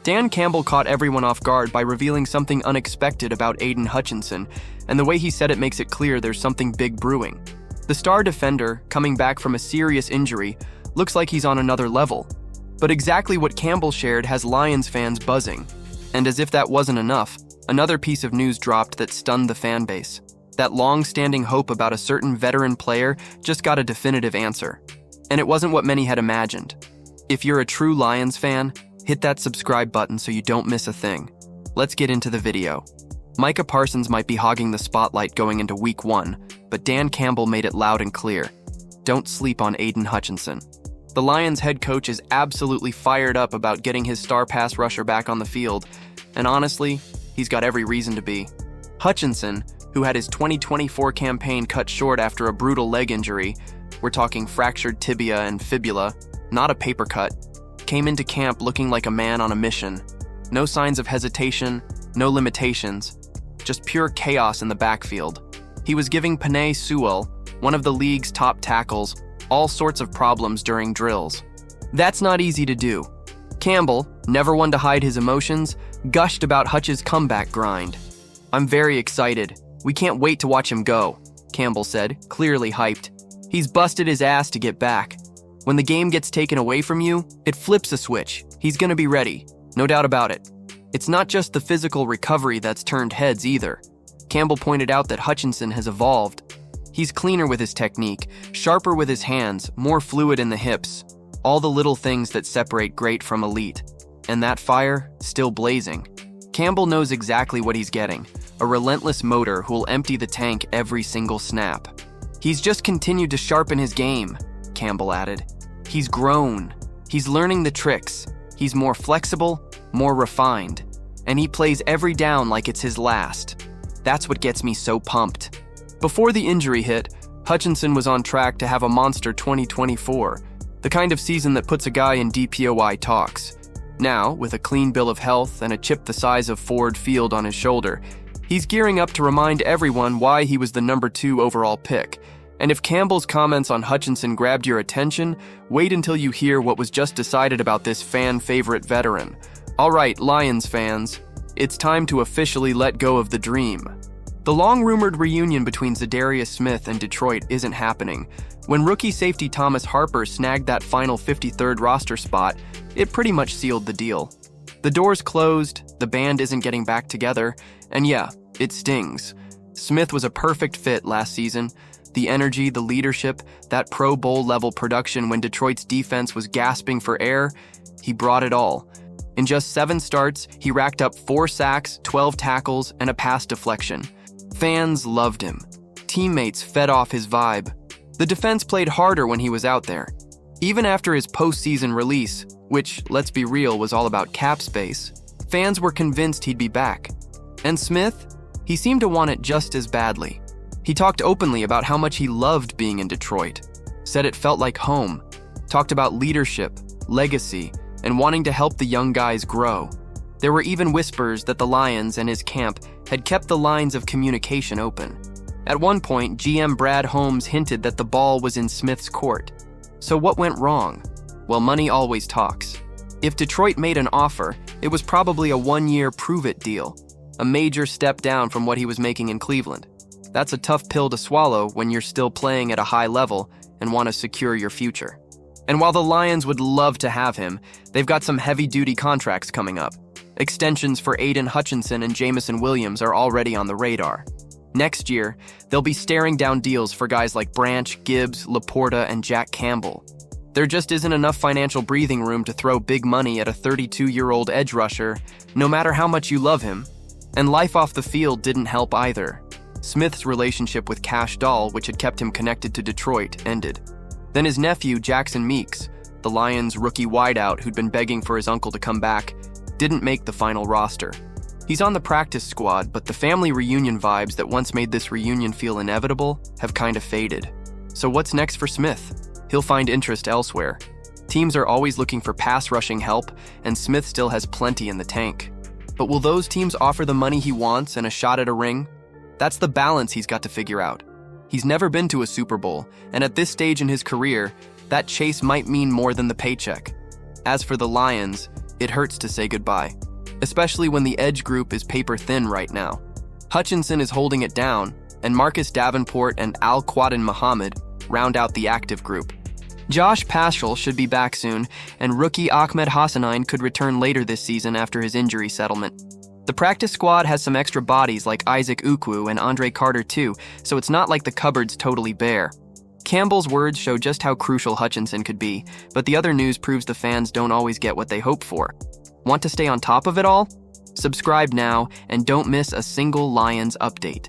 Dan Campbell caught everyone off guard by revealing something unexpected about Aiden Hutchinson, and the way he said it makes it clear there's something big brewing. The star defender, coming back from a serious injury, looks like he's on another level. But exactly what Campbell shared has Lions fans buzzing. And as if that wasn't enough, another piece of news dropped that stunned the fan base. That long-standing hope about a certain veteran player just got a definitive answer. And it wasn't what many had imagined. If you're a true Lions fan, hit that subscribe button so you don't miss a thing. Let's get into the video. Micah Parsons might be hogging the spotlight going into Week 1, but Dan Campbell made it loud and clear. Don't sleep on Aiden Hutchinson. The Lions head coach is absolutely fired up about getting his star pass rusher back on the field, and honestly, he's got every reason to be. Hutchinson, who had his 2024 campaign cut short after a brutal leg injury, we're talking fractured tibia and fibula, not a paper cut, came into camp looking like a man on a mission. No signs of hesitation, no limitations, just pure chaos in the backfield. He was giving Penei Sewell, one of the league's top tackles, all sorts of problems during drills. That's not easy to do. Campbell, never one to hide his emotions, gushed about Hutch's comeback grind. "I'm very excited. We can't wait to watch him go," Campbell said, clearly hyped. "He's busted his ass to get back. When the game gets taken away from you, it flips a switch. He's gonna be ready, no doubt about it." It's not just the physical recovery that's turned heads either. Campbell pointed out that Hutchinson has evolved. He's cleaner with his technique, sharper with his hands, more fluid in the hips. All the little things that separate great from elite. And that fire, still blazing. Campbell knows exactly what he's getting, a relentless motor who'll empty the tank every single snap. "He's just continued to sharpen his game," Campbell added. "He's grown. He's learning the tricks. He's more flexible, more refined. And he plays every down like it's his last. That's what gets me so pumped." Before the injury hit, Hutchinson was on track to have a monster 2024, the kind of season that puts a guy in DPOY talks. Now, with a clean bill of health and a chip the size of Ford Field on his shoulder, he's gearing up to remind everyone why he was the number 2 overall pick. And if Campbell's comments on Hutchinson grabbed your attention, wait until you hear what was just decided about this fan-favorite veteran. All right, Lions fans, it's time to officially let go of the dream. The long-rumored reunion between Zidarius Smith and Detroit isn't happening. When rookie safety Thomas Harper snagged that final 53rd roster spot, it pretty much sealed the deal. The door's closed, the band isn't getting back together, and yeah, it stings. Smith was a perfect fit last season. The energy, the leadership, that Pro Bowl level production when Detroit's defense was gasping for air, he brought it all. In just 7 starts, he racked up 4 sacks, 12 tackles, and a pass deflection. Fans loved him. Teammates fed off his vibe. The defense played harder when he was out there. Even after his postseason release, which, let's be real, was all about cap space, fans were convinced he'd be back. And Smith? He seemed to want it just as badly. He talked openly about how much he loved being in Detroit, said it felt like home, talked about leadership, legacy, and wanting to help the young guys grow. There were even whispers that the Lions and his camp had kept the lines of communication open. At one point, GM Brad Holmes hinted that the ball was in Smith's court. So what went wrong? Well, money always talks. If Detroit made an offer, it was probably a 1-year prove-it deal, a major step down from what he was making in Cleveland. That's a tough pill to swallow when you're still playing at a high level and want to secure your future. And while the Lions would love to have him, they've got some heavy-duty contracts coming up. Extensions for Aiden Hutchinson and Jamison Williams are already on the radar. Next year, they'll be staring down deals for guys like Branch, Gibbs, Laporta, and Jack Campbell. There just isn't enough financial breathing room to throw big money at a 32-year-old edge rusher, no matter how much you love him. And life off the field didn't help either. Smith's relationship with Cash Doll, which had kept him connected to Detroit, ended. Then his nephew, Jackson Meeks, the Lions' rookie wideout who'd been begging for his uncle to come back, didn't make the final roster. He's on the practice squad, but the family reunion vibes that once made this reunion feel inevitable have kind of faded. So what's next for Smith? He'll find interest elsewhere. Teams are always looking for pass rushing help, and Smith still has plenty in the tank. But will those teams offer the money he wants and a shot at a ring? That's the balance he's got to figure out. He's never been to a Super Bowl, and at this stage in his career, that chase might mean more than the paycheck. As for the Lions, It hurts to say goodbye, especially when the edge group is paper thin right now. Hutchinson is holding it down, and Marcus Davenport and Al-Quadin Muhammad round out the active group. Josh Paschal should be back soon, and rookie Ahmed Hassanein could return later this season after his injury settlement. The practice squad has some extra bodies like Isaac Ukwu and Andre Carter too, so it's not like the cupboard's totally bare. Campbell's words show just how crucial Hutchinson could be, but the other news proves the fans don't always get what they hope for. Want to stay on top of it all? Subscribe now and don't miss a single Lions update.